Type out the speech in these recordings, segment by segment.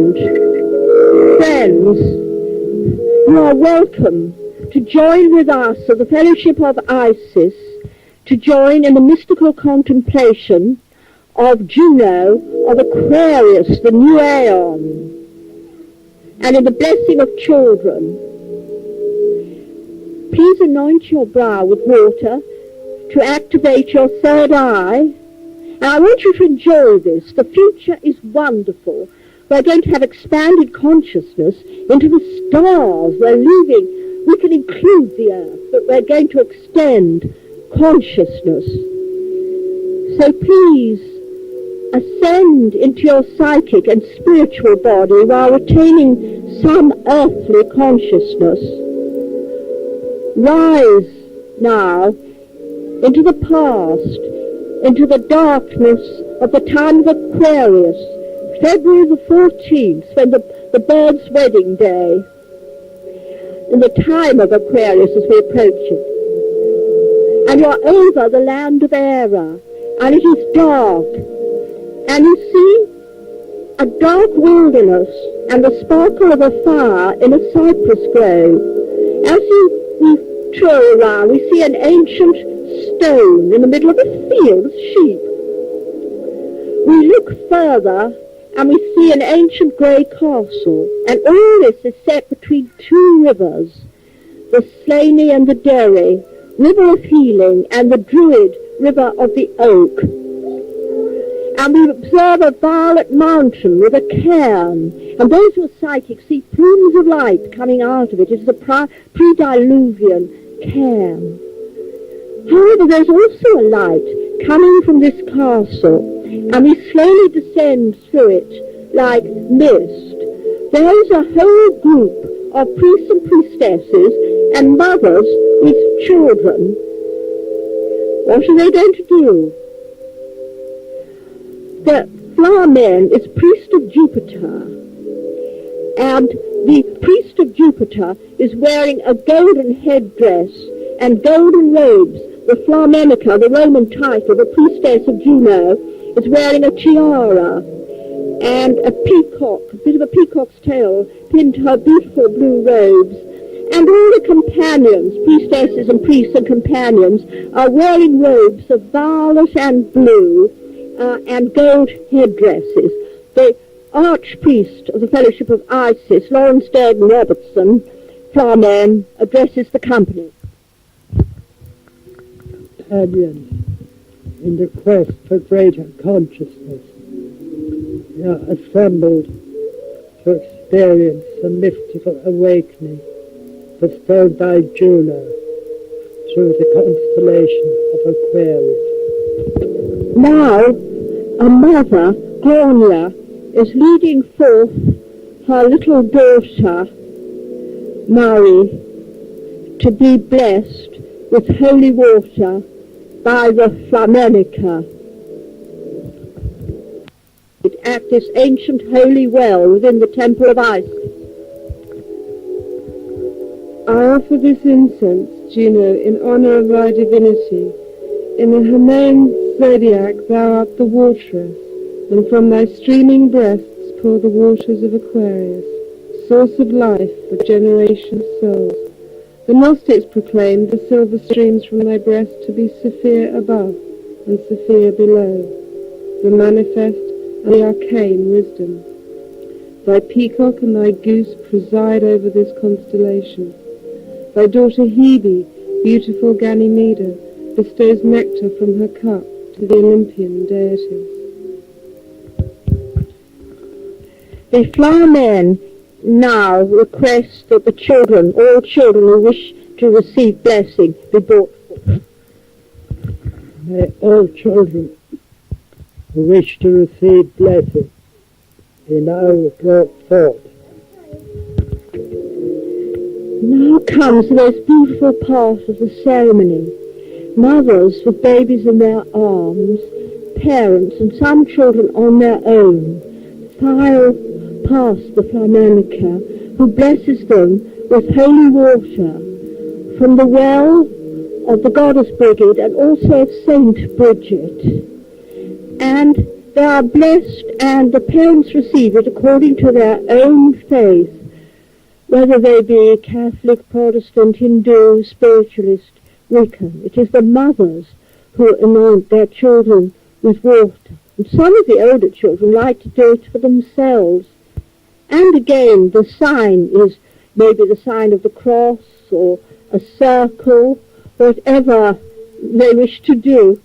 And, friends, you are welcome to join with us at the Fellowship of Isis, to join in the mystical contemplation of Juno, of Aquarius, the new aeon, and in the blessing of children. Please anoint your brow with water to activate your third eye. And I want you to enjoy this. The future is wonderful. We're going to have expanded consciousness into the stars. We can include the earth, but we're going to extend consciousness. So please ascend into your psychic and spiritual body while retaining some earthly consciousness. Rise now into the past, into the darkness of the time of Aquarius, February the 14th, when the bird's wedding day, in the time of Aquarius as we approach it. And you're over the land of Era, and it is dark, and you see a dark wilderness and the sparkle of a fire in a cypress grove. As we tour around, we see an ancient stone in the middle of a field of sheep. We look further, and we see an ancient grey castle, and all this is set between two rivers, the Slaney and the Derry, river of healing, and the Druid, river of the oak. And we observe a violet mountain with a cairn, and those who are psychic see plumes of light coming out of it. It is a pre-diluvian cairn. However, there's also a light coming from this castle, and we slowly descend through it like mist. There is a whole group of priests and priestesses and mothers with children. What are they going to do? The flower man is priest of Jupiter, and the priest of Jupiter is wearing a golden headdress and golden robes. The Flamenca, the Roman title, the priestess of Juno, is wearing a tiara and a peacock, a bit of a peacock's tail, pinned to her beautiful blue robes. And all the companions, priestesses and priests and companions, are wearing robes of violet and blue and gold headdresses. The archpriest of the Fellowship of Isis, Lawrence Durden Robertson, Flamen, addresses the company. Companions in the quest for greater consciousness, we are assembled to experience the mystical awakening bestowed by Juno through the constellation of Aquarius. Now, a mother, Gloria, is leading forth her little daughter, Mary, to be blessed with holy water by the Flamenca at this ancient holy well within the temple of Isis. I offer this incense, Juno, in honor of thy divinity. In the Hermaean zodiac thou art the wateress, and from thy streaming breasts pour the waters of Aquarius, source of life for generation of souls. The Gnostics proclaimed the silver streams from thy breast to be Saphir above and Saphir below, the manifest and the arcane wisdom. Thy peacock and thy goose preside over this constellation. Thy daughter Hebe, beautiful Ganymede, bestows nectar from her cup to the Olympian deities. The flower men now request that the children, all children who wish to receive blessing, be brought forth. May all children who wish to receive blessing be now brought forth. Now comes the most beautiful part of the ceremony. Mothers with babies in their arms, parents and some children on their own, file past the Flamenca, who blesses them with holy water from the well of the Goddess Brigid and also of Saint Bridget. And They are blessed, and the parents receive it according to their own faith, whether they be Catholic, Protestant, Hindu, spiritualist, Wiccan. It is the mothers who anoint their children with water. And some of the older children like to do it for themselves. And again, the sign is maybe the sign of the cross or a circle, whatever they wish to do.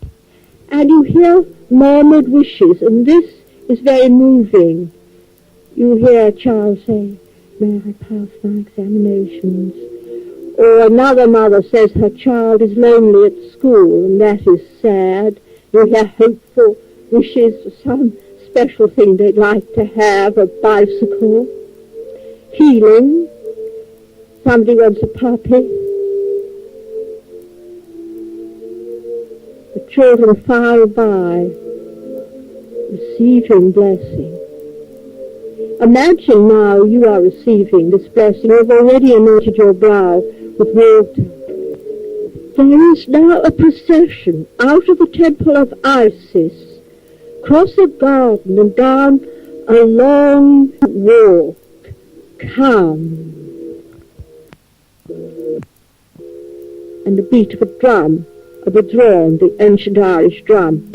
And you hear murmured wishes, and this is very moving. You hear a child say, "May I pass my examinations?" Or another mother says her child is lonely at school, and that is sad. You hear hopeful wishes for some special thing they'd like to have, a bicycle. Healing. Somebody wants a puppy. The children file by, receiving blessing. Imagine now you are receiving this blessing. You've already anointed your brow with water. There is now a procession out of the temple of Isis, across a garden and down a long walk. Come. And the beat of a drum, of a drum, the ancient Irish drum.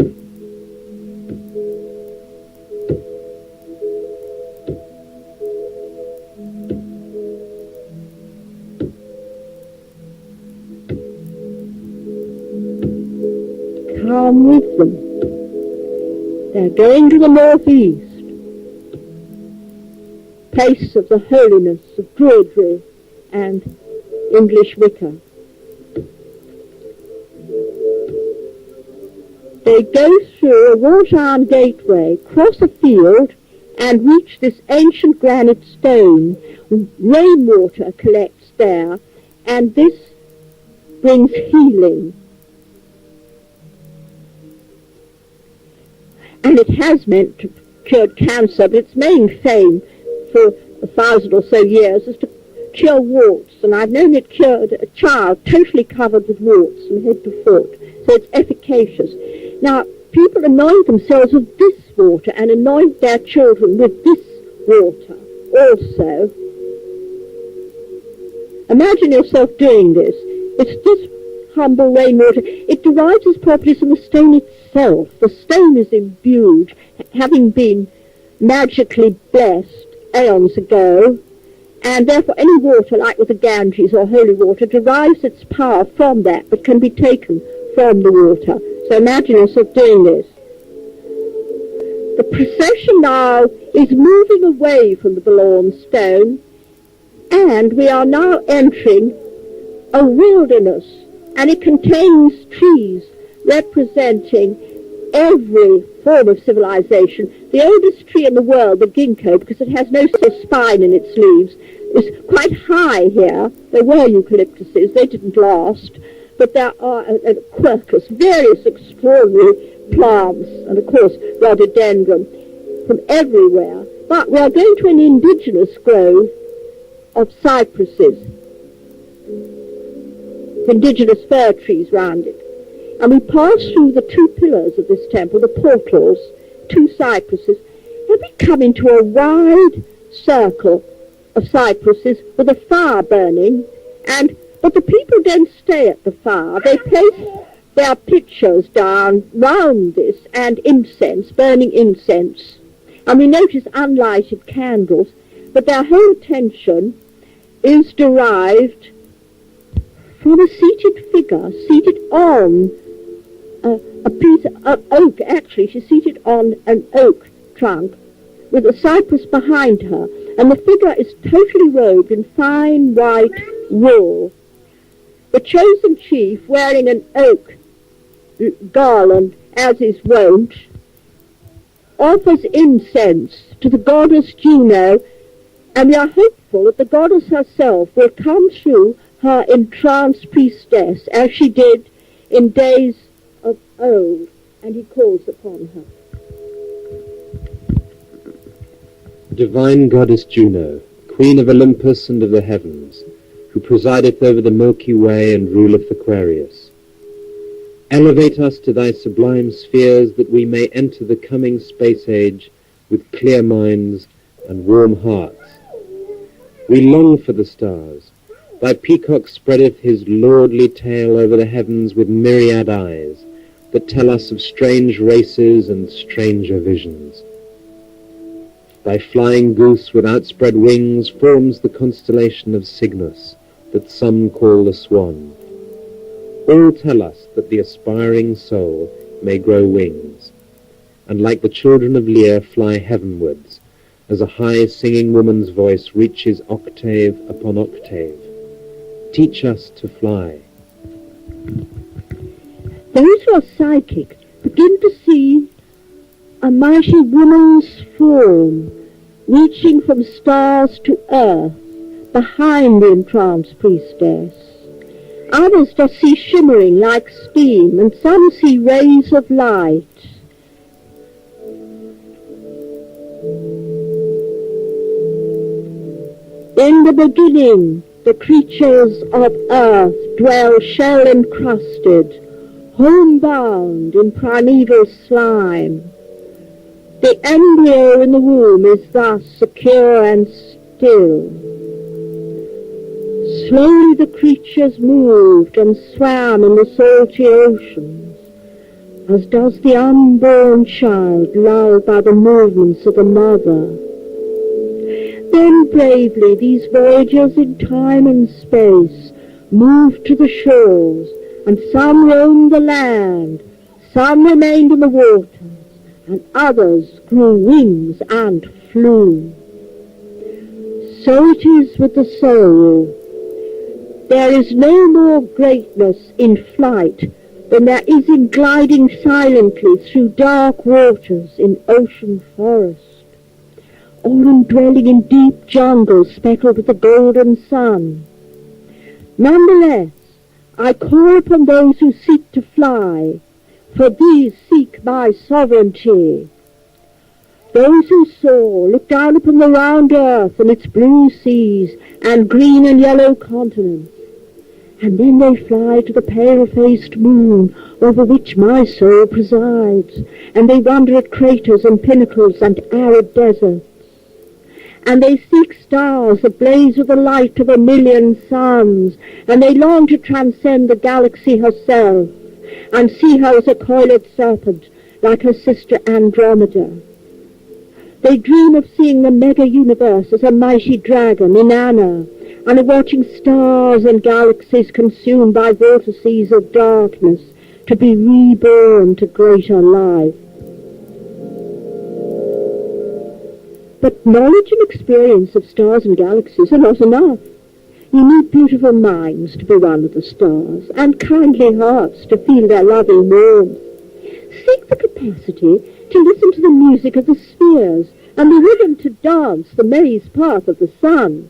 Come with them. They're going to the northeast, place of the holiness of Druidry and English Wicca. They go through a wrought-iron gateway, cross a field, and reach this ancient granite stone. Rainwater collects there, and this brings healing. And it has meant to cure cancer, but its main fame for 1,000 or so years is to cure warts. And I've known it cured a child totally covered with warts from head to foot. So it's efficacious. Now, people anoint themselves with this water and anoint their children with this water also. Imagine yourself doing this. It's this humble rainwater. It derives its properties from the stone itself. The stone is imbued, having been magically blessed aeons ago, and therefore any water, like with the Ganges or holy water, derives its power from that, but can be taken from the water. So imagine yourself doing this. The procession now is moving away from the Balaurn stone, and we are now entering a wilderness, and it contains trees representing every form of civilization. The oldest tree in the world, the ginkgo, because it has no spine in its leaves, is quite high here. There were eucalyptuses, they didn't last, but there are quercus, various extraordinary plants, and of course rhododendron from everywhere. But we are going to an indigenous grove of cypresses, indigenous fir trees round it. And we pass through the two pillars of this temple, the portals, two cypresses, and we come into a wide circle of cypresses with a fire burning, but the people don't stay at the fire. They place their pitchers down round this and incense, burning incense. And we notice unlighted candles, but their whole attention is derived from a seated figure, seated on a piece of oak. Actually, she's seated on an oak trunk with a cypress behind her, and the figure is totally robed in fine white wool. The chosen chief, wearing an oak garland, as is wont, offers incense to the goddess Juno, and we are hopeful that the goddess herself will come through her entranced priestess, as she did in days of old, and he calls upon her. Divine Goddess Juno, Queen of Olympus and of the heavens, who presideth over the Milky Way and ruleth Aquarius, Elevate us to thy sublime spheres, that we may enter the coming space age with clear minds and warm hearts. We long for the stars. Thy peacock spreadeth his lordly tail over the heavens with myriad eyes, that tell us of strange races and stranger visions. Thy flying goose with outspread wings forms the constellation of Cygnus, that some call the swan. All tell us that the aspiring soul may grow wings, and like the children of Lear fly heavenwards, as a high singing woman's voice reaches octave upon octave. Teach us to fly. Those who are psychic begin to see a mighty woman's form reaching from stars to earth behind the entranced priestess. Others just see shimmering like steam, and some see rays of light. In the beginning, the creatures of earth dwell shell-encrusted, homebound in primeval slime. The embryo in the womb is thus secure and still. Slowly the creatures moved and swam in the salty oceans, as does the unborn child lulled by the movements of the mother. Then bravely these voyagers in time and space moved to the shores, and some roamed the land, some remained in the waters, and others grew wings and flew. So it is with the soul. There is no more greatness in flight than there is in gliding silently through dark waters in ocean forest, or in dwelling in deep jungles speckled with the golden sun. Nonetheless, I call upon those who seek to fly, for these seek my sovereignty. Those who soar look down upon the round earth and its blue seas and green and yellow continents, and then they fly to the pale-faced moon over which my soul presides, and they wonder at craters and pinnacles and arid deserts, and they seek stars that blaze with the light of 1,000,000 suns, and they long to transcend the galaxy herself, and see her as a coiled serpent, like her sister Andromeda. They dream of seeing the mega-universe as a mighty dragon, Inanna, and of watching stars and galaxies consumed by vortices of darkness to be reborn to greater life. But knowledge and experience of stars and galaxies are not enough. You need beautiful minds to be one with the stars, and kindly hearts to feel their loving warmth. Seek the capacity to listen to the music of the spheres, and the rhythm to dance the maze path of the sun.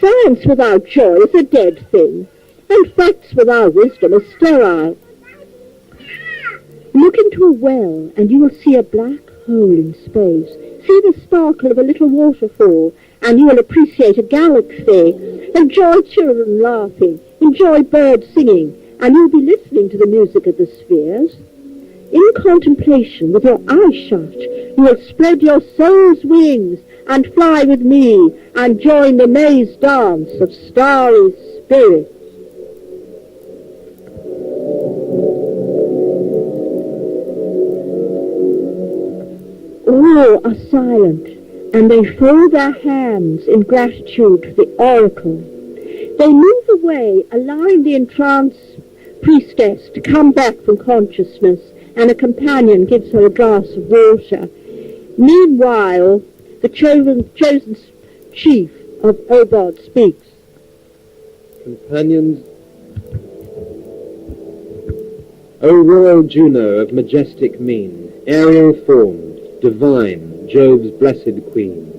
Science without joy is a dead thing, and facts without wisdom are sterile. Look into a well, and you will see a black hole in space. See the sparkle of a little waterfall, and you will appreciate a galaxy. Enjoy children laughing, enjoy birds singing, and you'll be listening to the music of the spheres. In contemplation, with your eyes shut, you will spread your soul's wings and fly with me and join the maze dance of starry spirits. All are silent, and they fold their hands in gratitude for the oracle. They move away, allowing the entranced priestess to come back from consciousness, and a companion gives her a glass of water. Meanwhile, the chosen chief of Obod speaks. Companions, O royal Juno of majestic mien, aerial-formed, divine, Jove's blessed queen,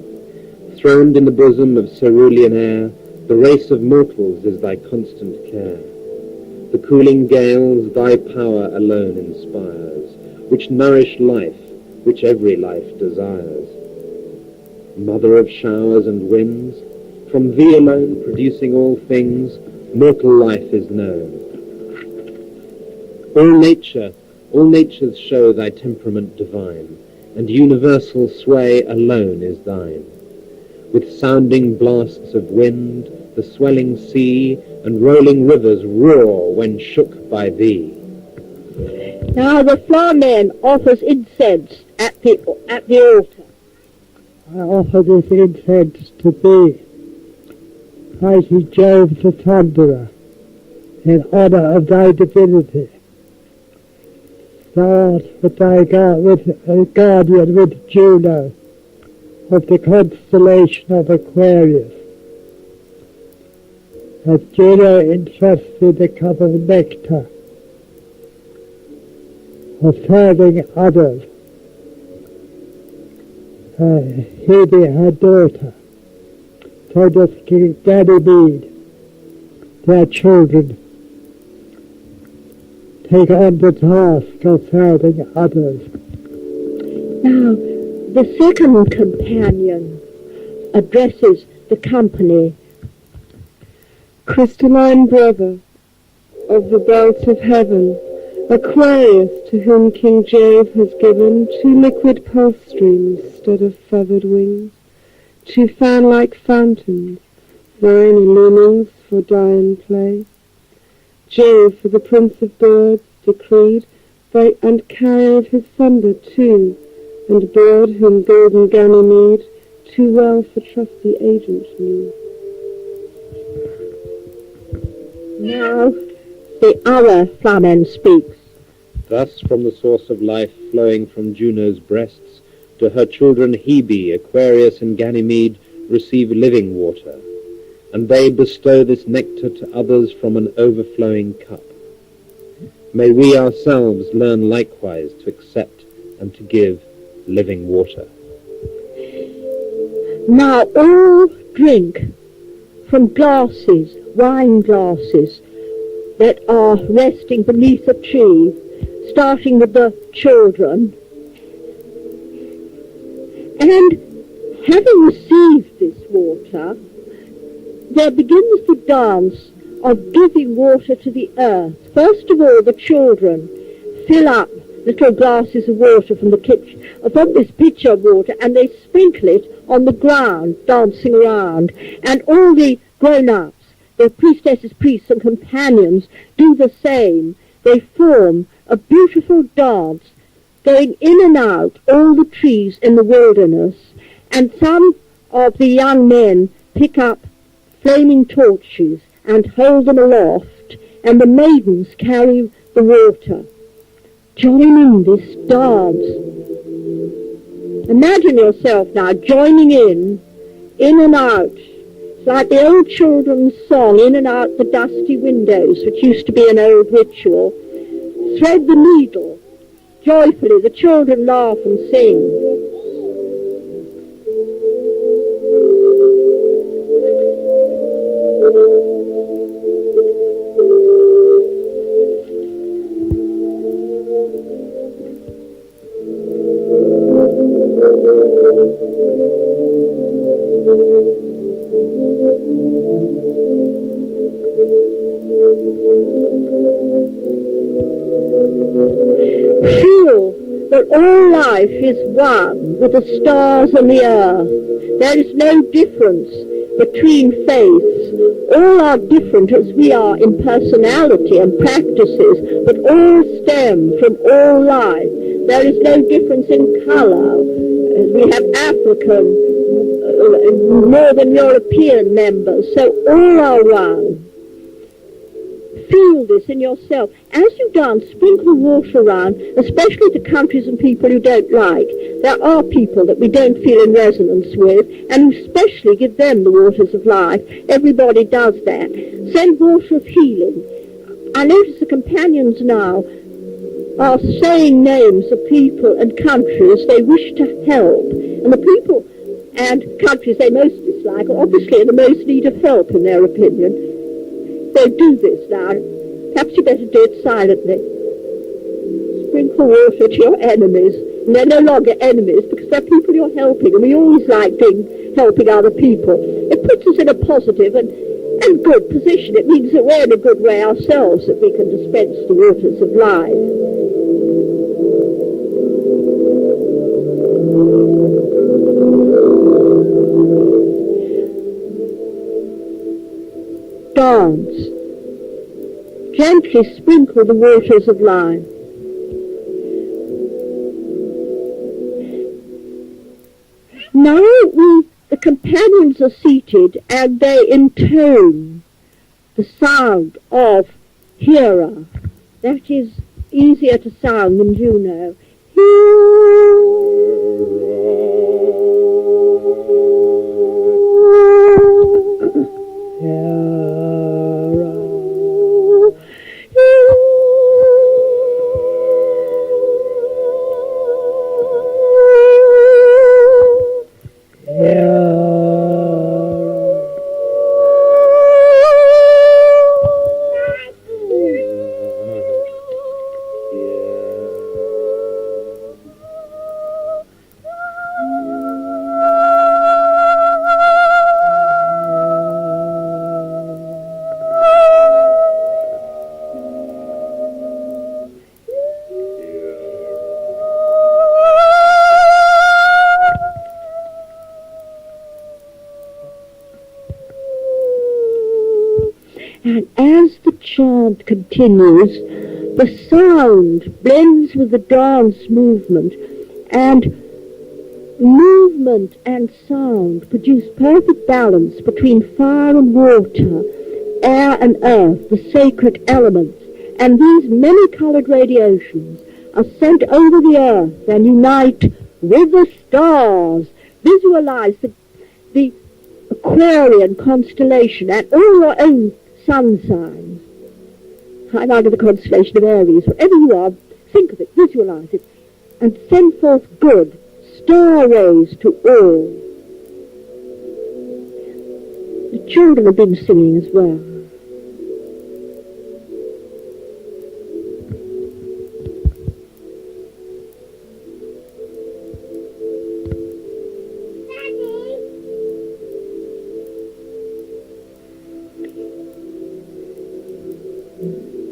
throned in the bosom of cerulean air, the race of mortals is thy constant care. The cooling gales thy power alone inspires, which nourish life, which every life desires. Mother of showers and winds, from thee alone producing all things, mortal life is known. All natures show thy temperament divine, and universal sway alone is thine. With sounding blasts of wind, the swelling sea and rolling rivers roar when shook by thee. Now the flamenco offers incense at the altar. I offer this incense to thee, mighty Jove the Thunderer, in honour of thy divinity. Thou art with thy guardian with Juno, of the constellation of Aquarius. As Juno entrusts thee the cup of nectar, of serving others, Hebe, her daughter, so does King Ganymede, their children, take on the task of serving others. Now, the second companion addresses the company. Crystalline brother of the belt of heaven, Aquarius, to whom King Jove has given 2 liquid pulse streams instead of feathered wings, 2 fan-like fountains, therein illumines for Dian play. Jove, for the prince of birds, decreed, and carrier of his thunder too, and bird whom golden Ganymede too well for trusty agent knew. Now the other flamenco speaks. Thus from the source of life flowing from Juno's breasts, to her children Hebe, Aquarius, and Ganymede receive living water, and they bestow this nectar to others from an overflowing cup. May we ourselves learn likewise to accept and to give living water. Now all drink from glasses, wine glasses, that are resting beneath a tree, starting with the children. And having received this water, there begins the dance of giving water to the earth. First of all, the children fill up little glasses of water from this pitcher of water, and they sprinkle it on the ground, dancing around. And all the grown-ups, the priestesses, priests, and companions do the same. They form a beautiful dance, going in and out all the trees in the wilderness, and some of the young men pick up flaming torches and hold them aloft, and the maidens carry the water. Join in this dance. Imagine yourself now joining in and out. It's like the old children's song, in and out the dusty windows, which used to be an old ritual. Thread the needle. Joyfully, the children laugh and sing. Feel that all life is one with the stars and the earth. There is no difference between faiths. All are different as we are in personality and practices, but all stem from all life. There is no difference in colour. We have African, Northern European members, so all are one. Feel this in yourself. As you dance, sprinkle water around, especially to countries and people you don't like. There are people that we don't feel in resonance with, and especially give them the waters of life. Everybody does that. Send water of healing. I notice the companions now are saying names of people and countries they wish to help. And the people and countries they most dislike are obviously in the most need of help, in their opinion. They do this now. Perhaps you better do it silently. Sprinkle water to your enemies. And they're no longer enemies because they're people you're helping. And we always like helping other people. It puts us in a positive and and good position. It means that we're in a good way ourselves, that we can dispense the waters of life. Dance. Gently sprinkle the waters of life. Now the companions are seated and they intone the sound of Hera. That is easier to sound than Juno. And as the chant continues, the sound blends with the dance movement, and movement and sound produce perfect balance between fire and water, air and earth, the sacred elements. And these many-colored radiations are sent over the earth and unite with the stars. Visualize the Aquarian constellation and all your own sun signs. I'm under the constellation of Aries. Whatever you are, think of it, visualize it, and send forth good star rays to all. The children have been singing as well.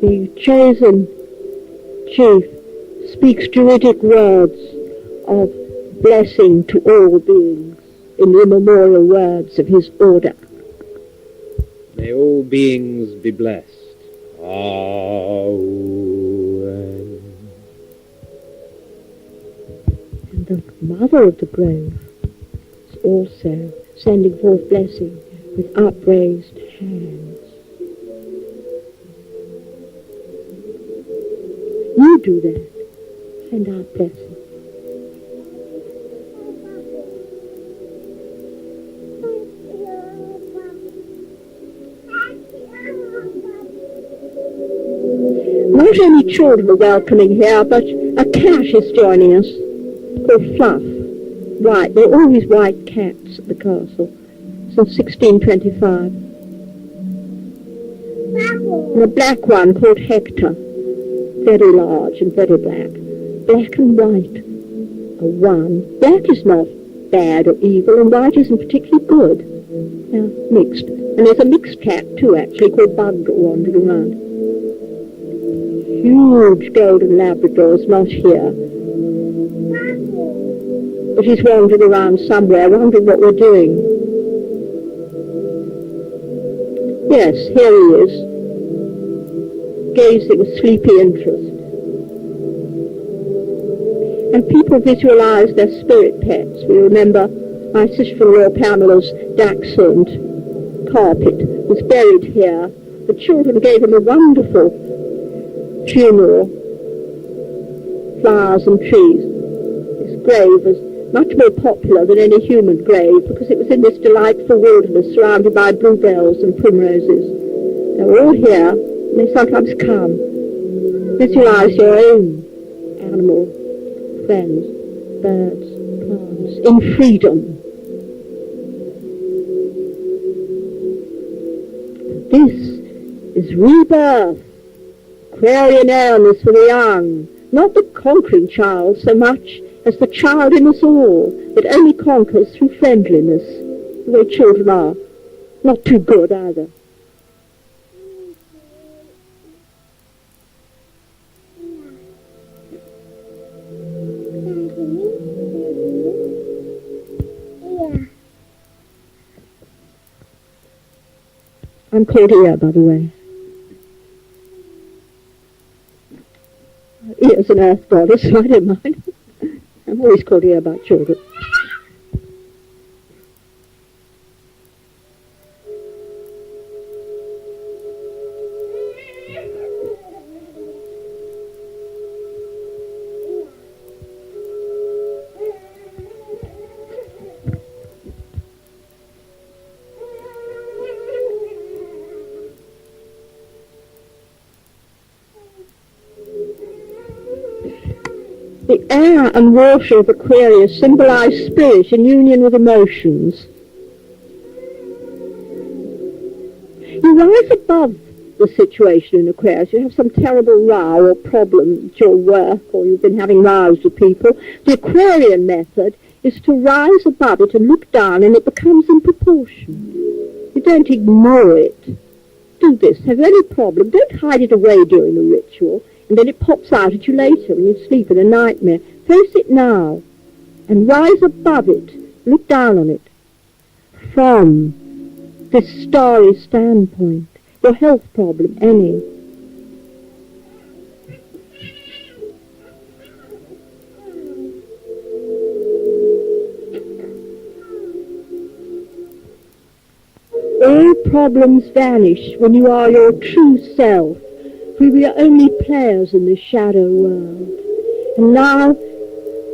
The chosen chief speaks Druidic words of blessing to all beings in the immemorial words of his order. May all beings be blessed. Amen. And the mother of the grove is also sending forth blessing with upraised hands. You do that. Send out blessing. Not only children are welcoming here, but a cat is joining us, called Fluff. White. There are always white cats at the castle since 1625. And a black one called Hector. Very large and very black. Black and white are one. Black is not bad or evil, and white isn't particularly good. They're mixed. And there's a mixed cat, too, actually, called Bundle, wandering around. Huge golden Labrador's not here. But he's wandering around somewhere, wondering what we're doing. Yes, here he is, gazing with sleepy interest. And people visualize their spirit pets. We remember my sister-in-law Pamela's dachshund, Carpet, was buried here. The children gave him a wonderful funeral, flowers and trees. His grave was much more popular than any human grave because it was in this delightful wilderness surrounded by bluebells and primroses. They were all here, and they sometimes come. Visualize your own animal friends, birds, plants, in freedom. This is rebirth. Aquarian illness for the young, not the conquering child so much as the child in us all that only conquers through friendliness, the way children are. Not too good either. I'm called Ea, by the way. Ea's an earth goddess, so I don't mind. I'm always called Ea about children. The air and water of Aquarius symbolize spirit in union with emotions. You rise above the situation in Aquarius. You have some terrible row or problem at your work, or you've been having rows with people. The Aquarian method is to rise above it and look down, and it becomes in proportion. You don't ignore it. Do this. Have you any problem? Don't hide it away during the ritual. And then it pops out at you later when you sleep in a nightmare. Face it now and rise above it. Look down on it from this starry standpoint. Your health problem, any. All problems vanish when you are your true self. We are only players in this shadow world. And now,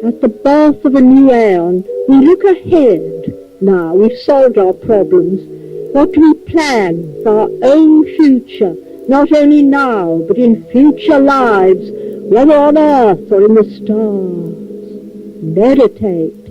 at the birth of a new aeon, we look ahead now. We've solved our problems. What do we plan for our own future, not only now, but in future lives, whether on earth or in the stars? Meditate.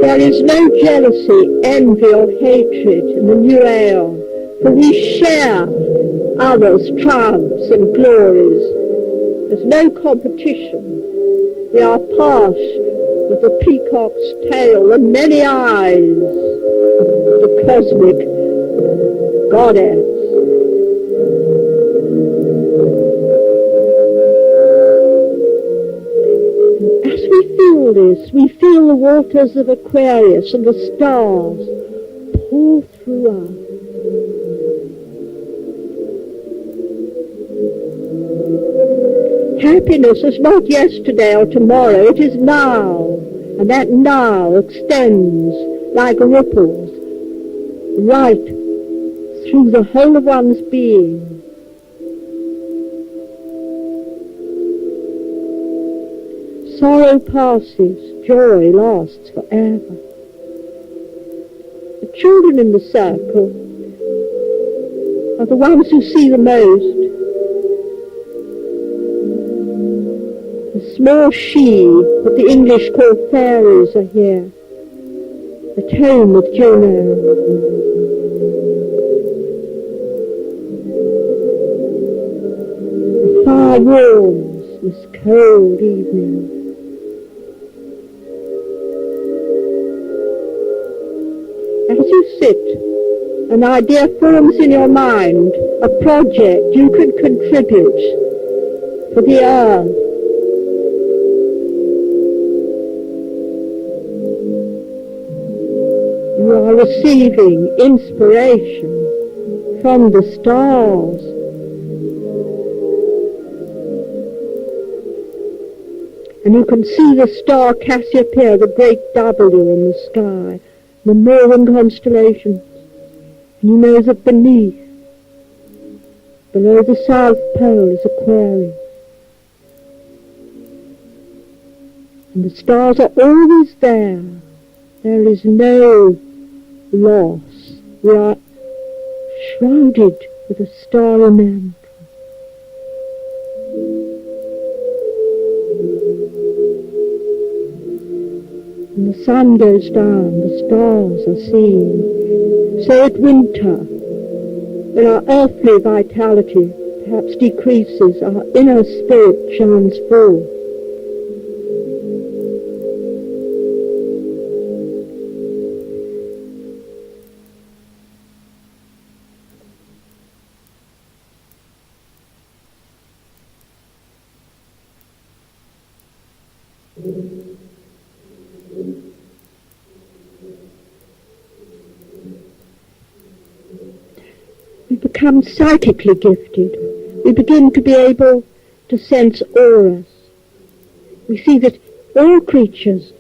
There is no jealousy, envy or hatred in the new aeon, for we share others' triumphs and glories. There's no competition. We are part of the peacock's tail and many eyes, the cosmic goddess. This, we feel the waters of Aquarius and the stars pour through us. Happiness is not yesterday or tomorrow, it is now, and that now extends like ripples right through the whole of one's being. Sorrow passes, joy lasts forever. The children in the circle are the ones who see the most. The small she, what the English call fairies, are here, at home with Juno. The fire warms this cold evening. As you sit, an idea forms in your mind, a project you can contribute for the earth. You are receiving inspiration from the stars. And you can see the star Cassiopeia, the great W in the sky, the northern constellations. And you know that beneath, below the South Pole, is Aquarius. And the stars are always there. There is no loss. We are shrouded with a starry mantle. sun goes down, the stars are seen. So at winter, when our earthly vitality perhaps decreases, our inner spirit shines forth. We become psychically gifted. We begin to be able to sense auras. We see that all creatures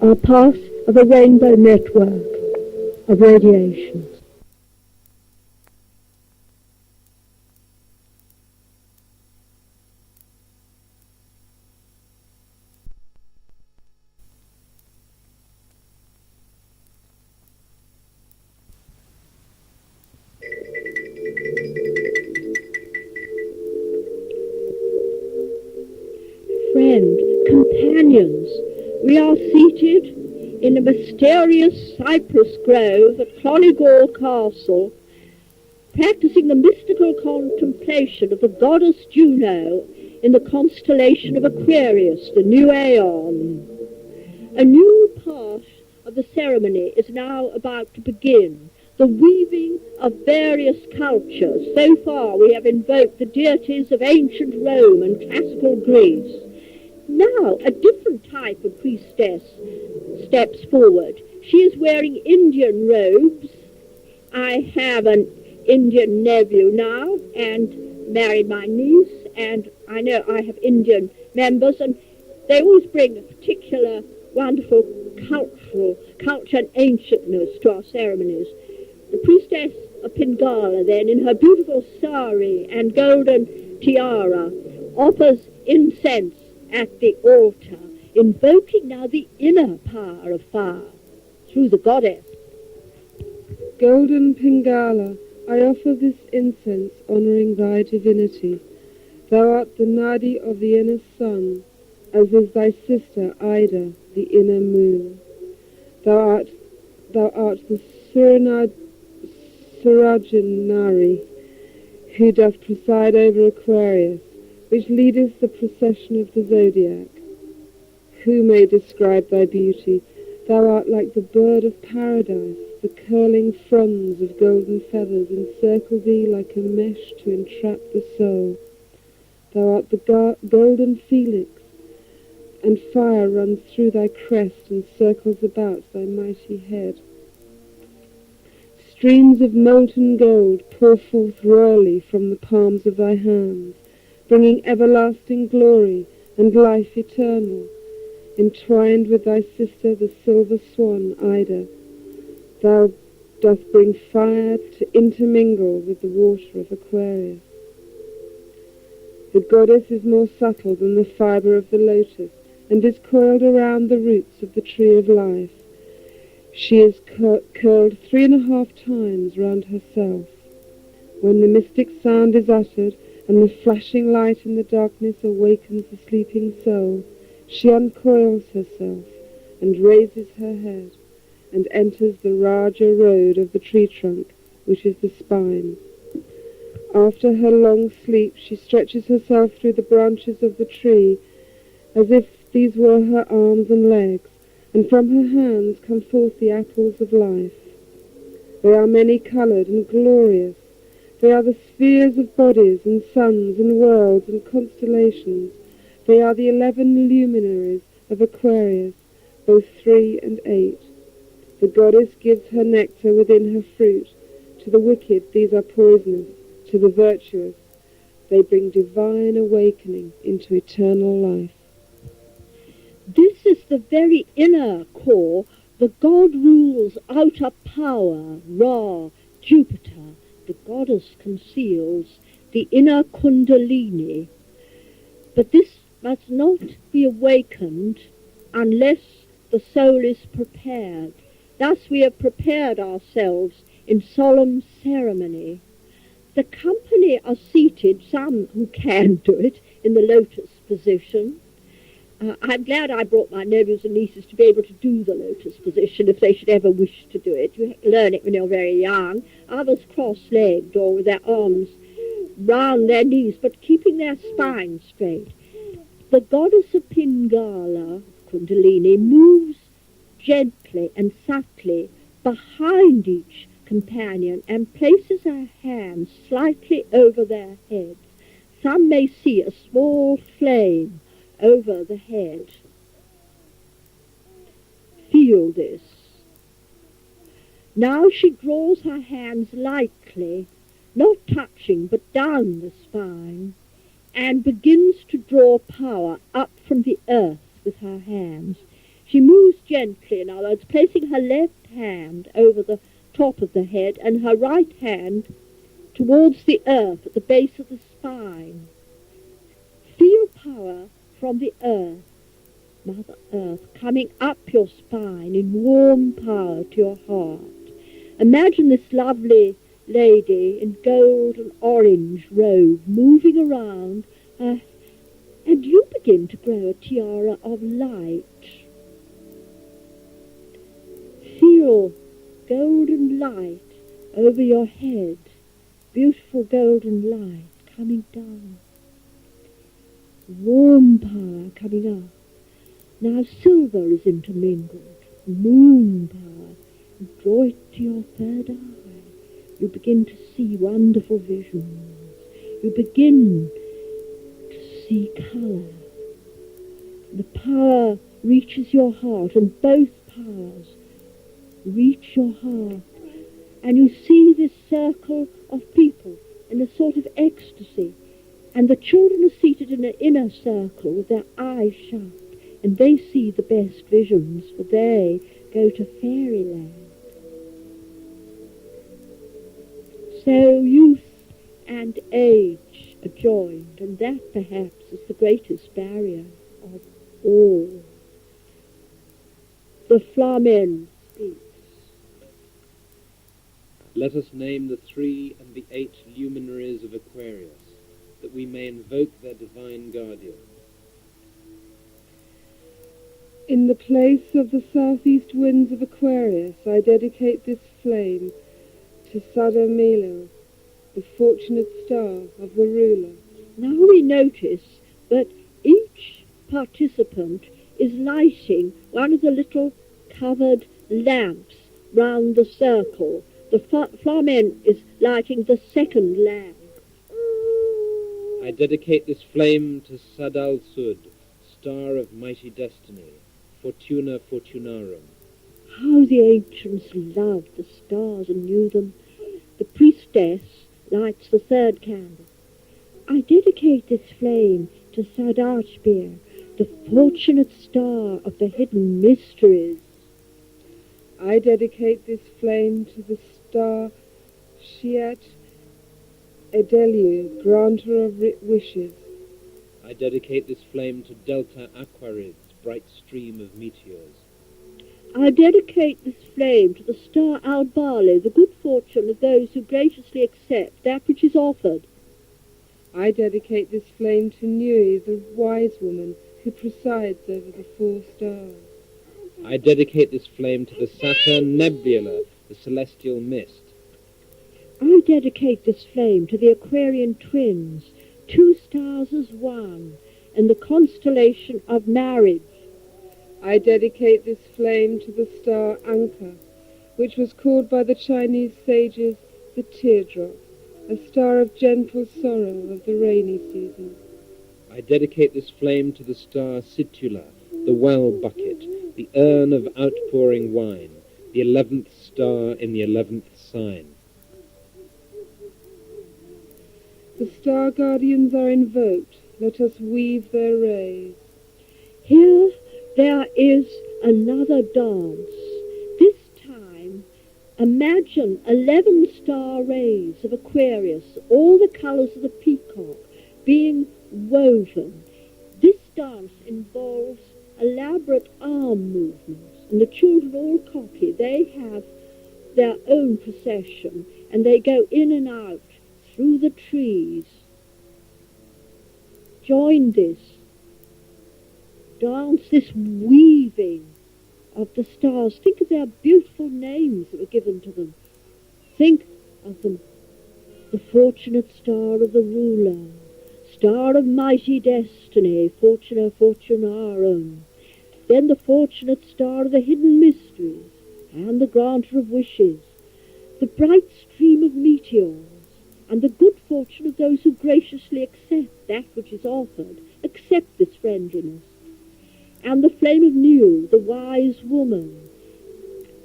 are part of a rainbow network of radiation. Friend, companions, we are seated in a mysterious cypress grove at Clonigall Castle, practicing the mystical contemplation of the goddess Juno in the constellation of Aquarius, the new aeon. A new part of the ceremony is now about to begin, the weaving of various cultures. So far we have invoked the deities of ancient Rome and classical Greece. Now a different type of priestess steps forward. She is wearing Indian robes. I have an Indian nephew now and married my niece, and I know I have Indian members, and they always bring a particular wonderful culture and ancientness to our ceremonies. The priestess of Pingala then, in her beautiful sari and golden tiara, offers incense at the altar, invoking now the inner power of fire through the goddess. Golden Pingala, I offer this incense honouring thy divinity. Thou art the Nadi of the inner sun, as is thy sister Ida, the inner moon. Thou art the Surajinari, who doth preside over Aquarius, which leadeth the procession of the zodiac. Who may describe thy beauty? Thou art like the bird of paradise. The curling fronds of golden feathers encircle thee like a mesh to entrap the soul. Thou art the golden felix, and fire runs through thy crest and circles about thy mighty head. Streams of molten gold pour forth royally from the palms of thy hands, bringing everlasting glory and life eternal. Entwined with thy sister, the silver swan, Ida, thou dost bring fire to intermingle with the water of Aquarius. The goddess is more subtle than the fibre of the lotus, and is coiled around the roots of the tree of life. She is curled 3.5 times round herself. When the mystic sound is uttered, and the flashing light in the darkness awakens the sleeping soul, she uncoils herself and raises her head, and enters the Raja road of the tree trunk, which is the spine. After her long sleep, she stretches herself through the branches of the tree, as if these were her arms and legs, and from her hands come forth the apples of life. They are many-coloured and glorious. They are the spheres of bodies and suns and worlds and constellations. They are the 11 luminaries of Aquarius, both 3 and 8. The goddess gives her nectar within her fruit. To the wicked these are poisonous. To the virtuous they bring divine awakening into eternal life. This is the very inner core. The god rules outer power, Ra, Jupiter. The goddess conceals the inner kundalini. But this must not be awakened unless the soul is prepared. Thus we have prepared ourselves in solemn ceremony. The company are seated, some who can do it, in the lotus position, I'm glad I brought my nephews and nieces to be able to do the lotus position if they should ever wish to do it. You learn it when you're very young. Others cross-legged or with their arms round their knees, but keeping their spine straight. The goddess of Pingala, Kundalini, moves gently and subtly behind each companion and places her hands slightly over their heads. Some may see a small flame over the head. Feel this. Now she draws her hands lightly, not touching but down the spine, and begins to draw power up from the earth with her hands. She moves gently, in other words, placing her left hand over the top of the head and her right hand towards the earth at the base of the spine. Feel power from the earth, Mother Earth, coming up your spine in warm power to your heart. Imagine this lovely lady in gold and orange robe moving around, and you begin to grow a tiara of light. Feel golden light over your head, beautiful golden light coming down. Warm power coming up. Now silver is intermingled, moon power. You draw it to your third eye. You begin to see wonderful visions. You begin to see colour. The power reaches your heart, and both powers reach your heart. And you see this circle of people in a sort of ecstasy. And the children are seated in an inner circle with their eyes shut. And they see the best visions, for they go to fairyland. So youth and age are joined, and that perhaps is the greatest barrier of all. The Flamen speaks. Let us name the 3 and the 8 luminaries of Aquarius, that we may invoke their divine guardian. In the place of the southeast winds of Aquarius, I dedicate this flame to Sada Milo, the fortunate star of the ruler. Now we notice that each participant is lighting one of the little covered lamps round the circle. The Flamen is lighting the second lamp. I dedicate this flame to Sadal Sud, star of mighty destiny, Fortuna Fortunarum. How the ancients loved the stars and knew them. The priestess lights the third candle. I dedicate this flame to Sadashbir, the fortunate star of the hidden mysteries. I dedicate this flame to the star Shiat Edelu, granter of wishes. I dedicate this flame to Delta Aquarids, bright stream of meteors. I dedicate this flame to the star Albali, the good fortune of those who graciously accept that which is offered. I dedicate this flame to Nui, the wise woman who presides over the 4 stars. I dedicate this flame to the Saturn Nebula, the celestial mist. I dedicate this flame to the Aquarian twins, 2 stars as one, in the constellation of marriage. I dedicate this flame to the star Anka, which was called by the Chinese sages the teardrop, a star of gentle sorrow of the rainy season. I dedicate this flame to the star Situla, the well bucket, the urn of outpouring wine, the 11th star in the 11th sign. The star guardians are invoked. Let us weave their rays. Here there is another dance. This time, imagine 11 star rays of Aquarius, all the colours of the peacock, being woven. This dance involves elaborate arm movements, and the children all copy. They have their own procession, and they go in and out through the trees. Join this. dance, this weaving of the stars. Think of their beautiful names that were given to them. Think of them. The fortunate star of the ruler, star of mighty destiny, Fortuna Fortunarum. Then the fortunate star of the hidden mysteries, and the granter of wishes, the bright stream of meteors, and the good fortune of those who graciously accept that which is offered, accept this friendliness. And the flame of New, the wise woman,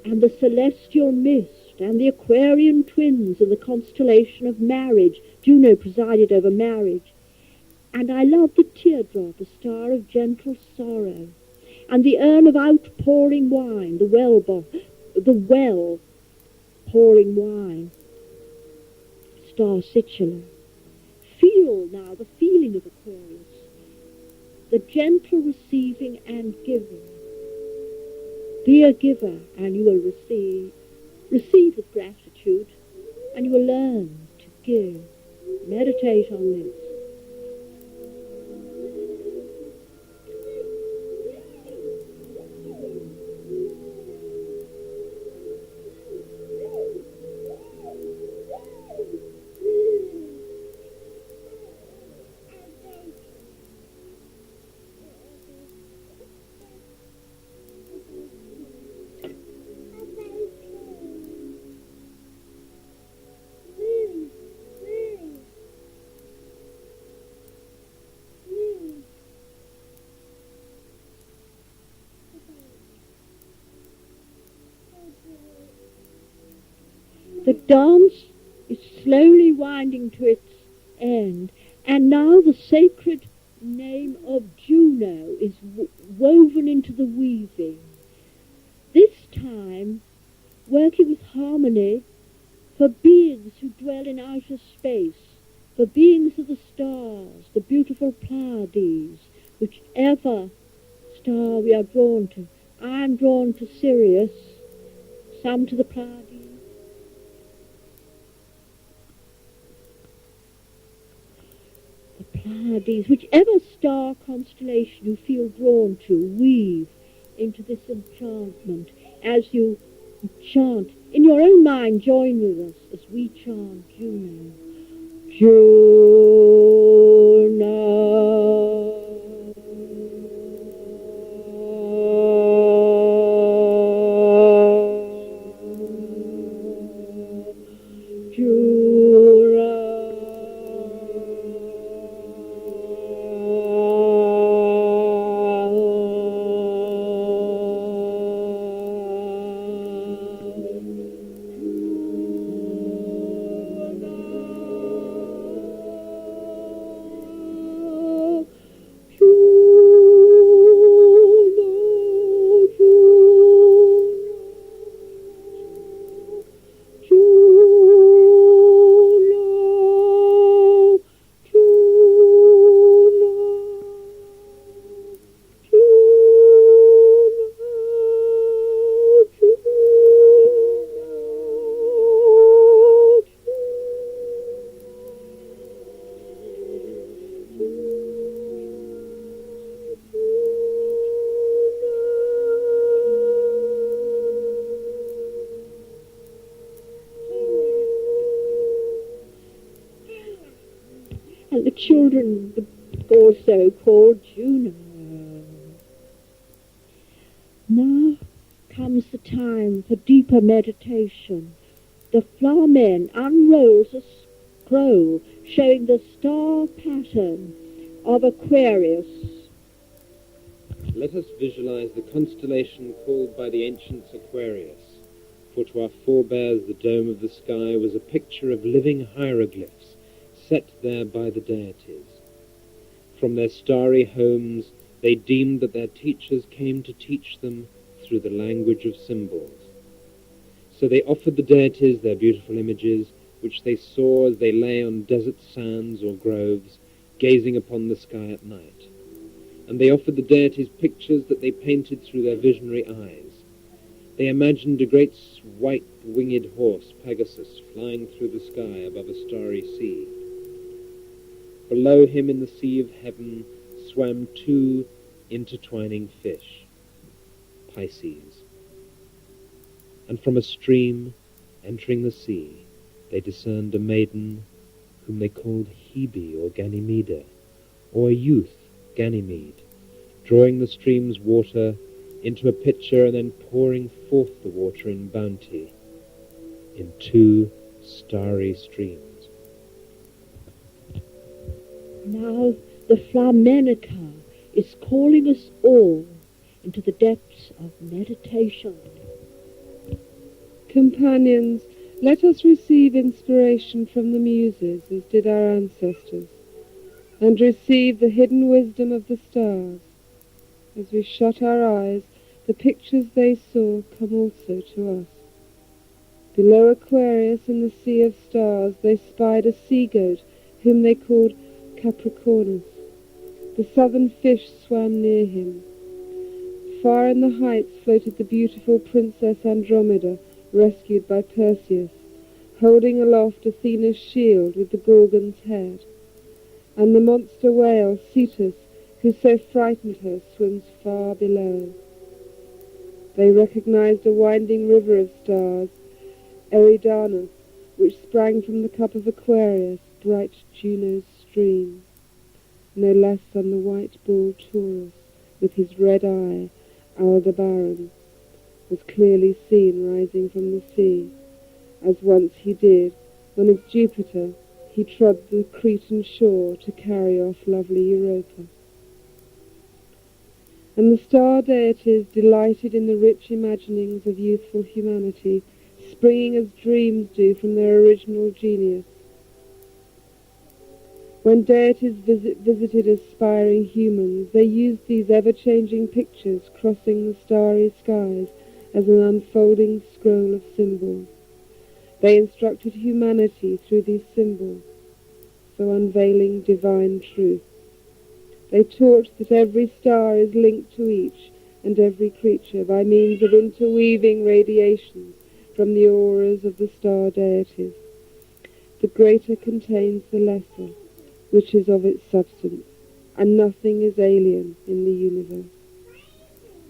and the celestial mist, and the Aquarian twins, and the constellation of marriage. Juno presided over marriage. And I love the teardrop, a star of gentle sorrow, and the urn of outpouring wine, the well pouring wine, star Situla. Feel now the feeling of Aquarius, the gentle receiving and giving. Be a giver, and you will receive. Receive with gratitude, and you will learn to give. Meditate on this. The dance is slowly winding to its end, and now the sacred name of Juno is woven into the weaving. This time, working with harmony for beings who dwell in outer space, for beings of the stars, the beautiful Pleiades, whichever star we are drawn to. I am drawn to Sirius, some to the Pleiades. Pleiades, whichever star constellation you feel drawn to, weave into this enchantment as you chant. In your own mind, join with us as we chant Juno. Juno. And the children also called Juno. Now comes the time for deeper meditation. The flamenco unrolls a scroll showing the star pattern of Aquarius. Let us visualize the constellation called by the ancients Aquarius, for to our forebears the dome of the sky was a picture of living hieroglyphs set there by the deities. From their starry homes they deemed that their teachers came to teach them through the language of symbols. So they offered the deities their beautiful images, which they saw as they lay on desert sands or groves, gazing upon the sky at night. And they offered the deities pictures that they painted through their visionary eyes. They imagined a great white-winged horse, Pegasus, flying through the sky above a starry sea. Below him in the sea of heaven swam two intertwining fish, Pisces. And from a stream entering the sea, they discerned a maiden whom they called Hebe or Ganymede, or a youth, Ganymede, drawing the stream's water into a pitcher and then pouring forth the water in bounty in 2 starry streams. Now the flamenca is calling us all into the depths of meditation. Companions, let us receive inspiration from the Muses, as did our ancestors, and receive the hidden wisdom of the stars. As we shut our eyes, the pictures they saw come also to us. Below Aquarius in the sea of stars they spied a sea-goat, whom they called Capricornus. The southern fish swam near him. Far in the heights floated the beautiful Princess Andromeda, rescued by Perseus, holding aloft Athena's shield with the Gorgon's head. And the monster whale, Cetus, who so frightened her, swims far below. They recognized a winding river of stars, Eridanus, which sprang from the cup of Aquarius, bright Juno's stream. No less than the white bull Taurus, with his red eye, Aldebaran, was clearly seen rising from the sea, as once he did, when as Jupiter he trod the Cretan shore to carry off lovely Europa. And the star deities delighted in the rich imaginings of youthful humanity, springing as dreams do from their original genius. When deities visited aspiring humans, they used these ever-changing pictures crossing the starry skies as an unfolding scroll of symbols. They instructed humanity through these symbols, so unveiling divine truth. They taught that every star is linked to each and every creature by means of interweaving radiations from the auras of the star deities. The greater contains the lesser, which is of its substance, and nothing is alien in the universe.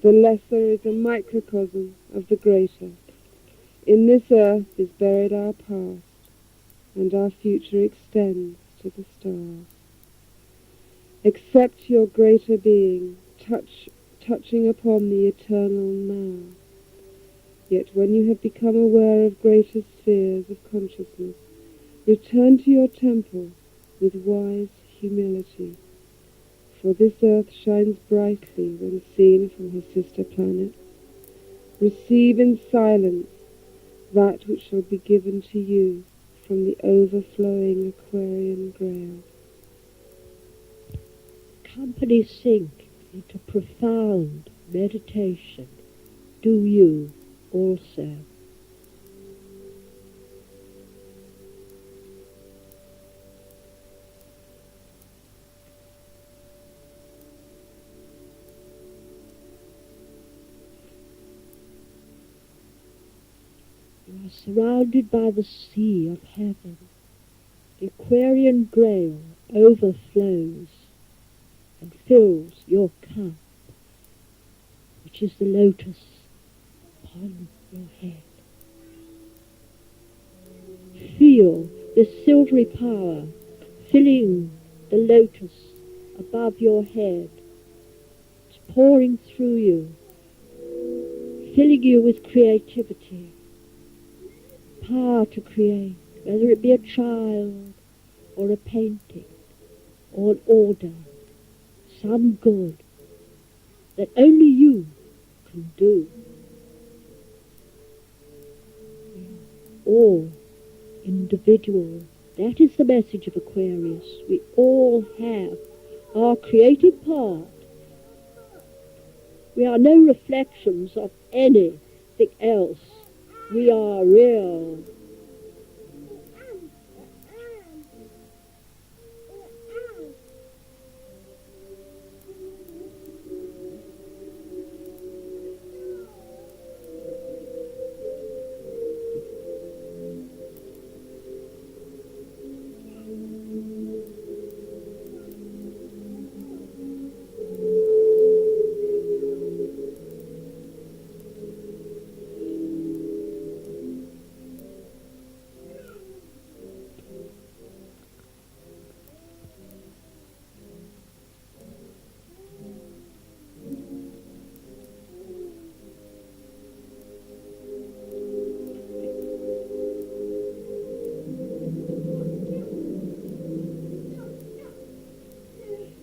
The lesser is a microcosm of the greater. In this earth is buried our past, and our future extends to the stars. Accept your greater being, touching upon the eternal now. Yet when you have become aware of greater spheres of consciousness, return to your temple with wise humility, for this earth shines brightly when seen from her sister planet. Receive in silence that which shall be given to you from the overflowing Aquarian grail. Company sink into profound meditation. Do you also? You are surrounded by the sea of heaven. The Aquarian grail overflows and fills your cup, which is the lotus upon your head. Feel this silvery power filling the lotus above your head. It's pouring through you, filling you with creativity, power to create, whether it be a child or a painting or an order, some good that only you can do. All individual. That is the message of Aquarius. We all have our creative part. We are no reflections of anything else. We are real.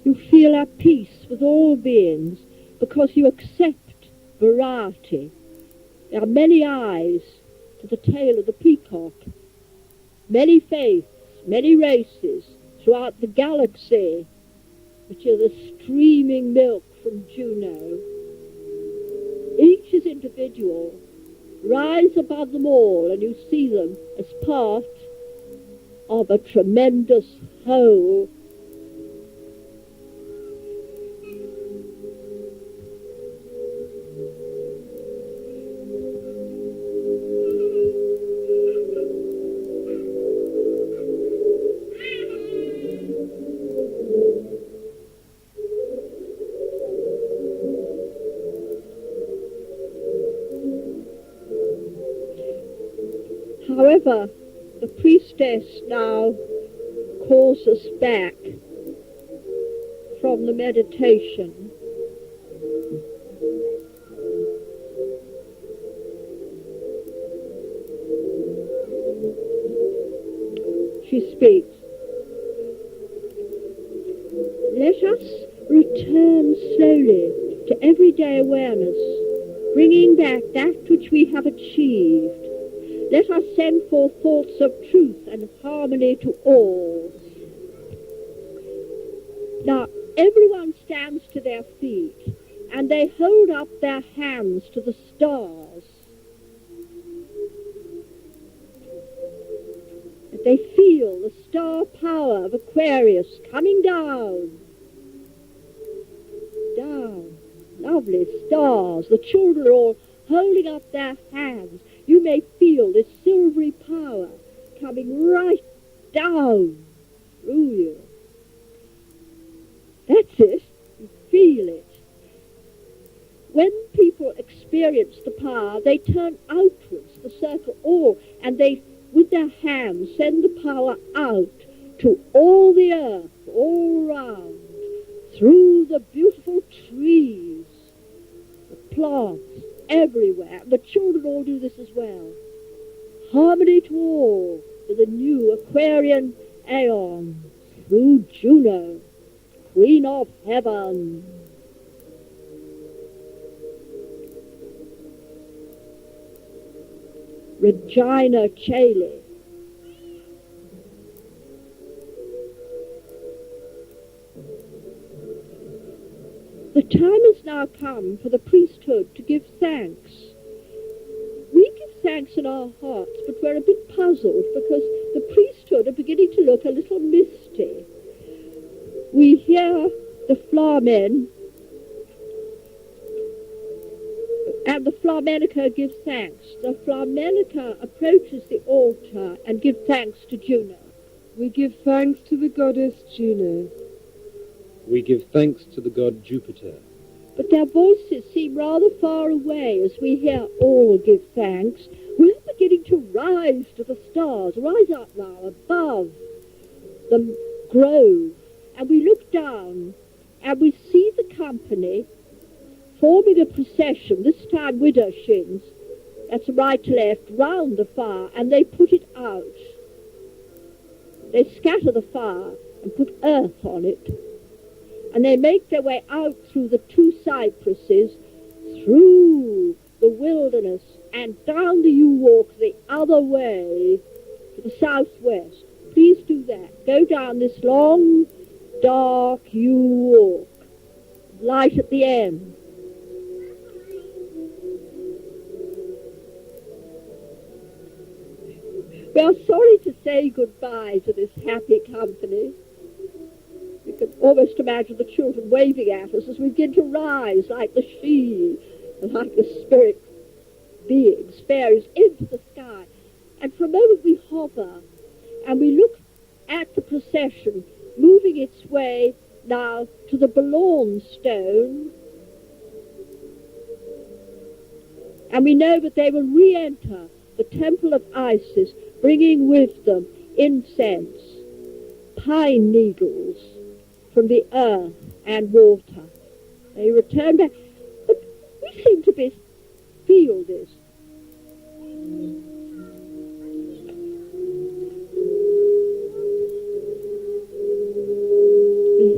You feel at peace with all beings because you accept variety. There are many eyes to the tail of the peacock, many faiths, many races throughout the galaxy, which are the streaming milk from Juno. Each is individual. Rise above them all and you see them as part of a tremendous whole. However, the priestess now calls us back from the meditation. She speaks. Let us return slowly to everyday awareness, bringing back that which we have achieved. Let us send forth thoughts of truth and harmony to all. Now, everyone stands to their feet, and they hold up their hands to the stars. They feel the star power of Aquarius coming down. Down. Lovely stars. The children are all holding up their hands. You may feel this silvery power coming right down through you. That's it. You feel it. When people experience the power, they turn outwards, the circle all, and they, with their hands, send the power out to all the earth, all round, through the beautiful trees, the plants, everywhere. The children all do this as well. Harmony to all for the new Aquarian aeon through Juno, Queen of Heaven. Regina Caeli. The time has now come for the priesthood to give thanks. We give thanks in our hearts, but we're a bit puzzled because the priesthood are beginning to look a little misty. We hear the flamen, and the flamenca gives thanks. The flamenca approaches the altar and gives thanks to Juno. We give thanks to the goddess Juno. We give thanks to the god Jupiter. But their voices seem rather far away as we hear all give thanks. We're beginning to rise to the stars, rise up now above the grove, and we look down and we see the company forming a procession, this time widowshins, that's right to left, round the fire, and they put it out. They scatter the fire and put earth on it, and they make their way out through the two cypresses, through the wilderness, and down the yew walk the other way to the southwest. Please do that. Go down this long, dark yew walk, light at the end. We are sorry to say goodbye to this happy company. We can almost imagine the children waving at us as we begin to rise like the she, like the spirit beings, fairies, into the sky. And for a moment we hover and we look at the procession moving its way now to the Balaurn stone, and we know that they will re-enter the temple of Isis, bringing with them incense, pine needles from the earth and water. They return back, but we seem to feel this. We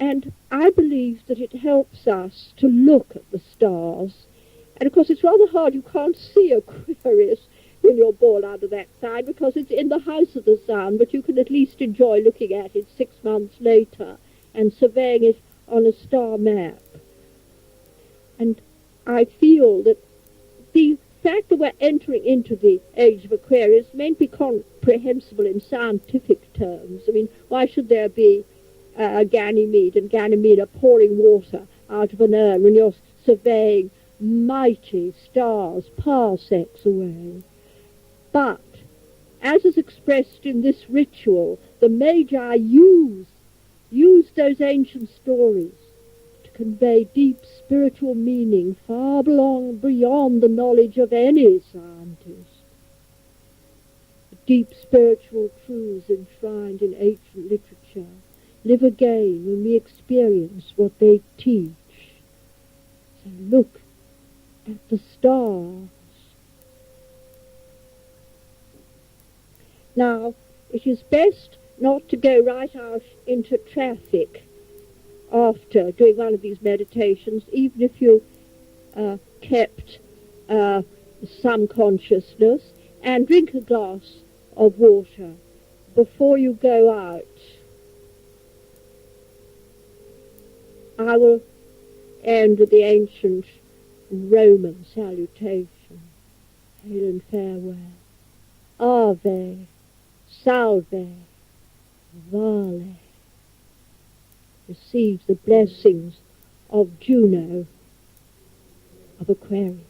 And I believe that it helps us to look at the stars. And of course it's rather hard. You can't see Aquarius when you're born under that sign because it's in the house of the sun, but you can at least enjoy looking at it 6 months later and surveying it on a star map. And I feel that the fact that we're entering into the age of Aquarius may be comprehensible in scientific terms. I mean, why should there be Ganymede and Ganymede pouring water out of an urn when you're surveying mighty stars parsecs away? But, as is expressed in this ritual, the Magi use those ancient stories to convey deep spiritual meaning far beyond the knowledge of any scientist. The deep spiritual truths enshrined in ancient literature live again when we experience what they teach. So look at the stars. Now, it is best not to go right out into traffic after doing one of these meditations, even if you kept some consciousness, and drink a glass of water before you go out. I will end with the ancient Roman salutation. Hail and farewell. Ave, salve, vale. Receive the blessings of Juno of Aquarius.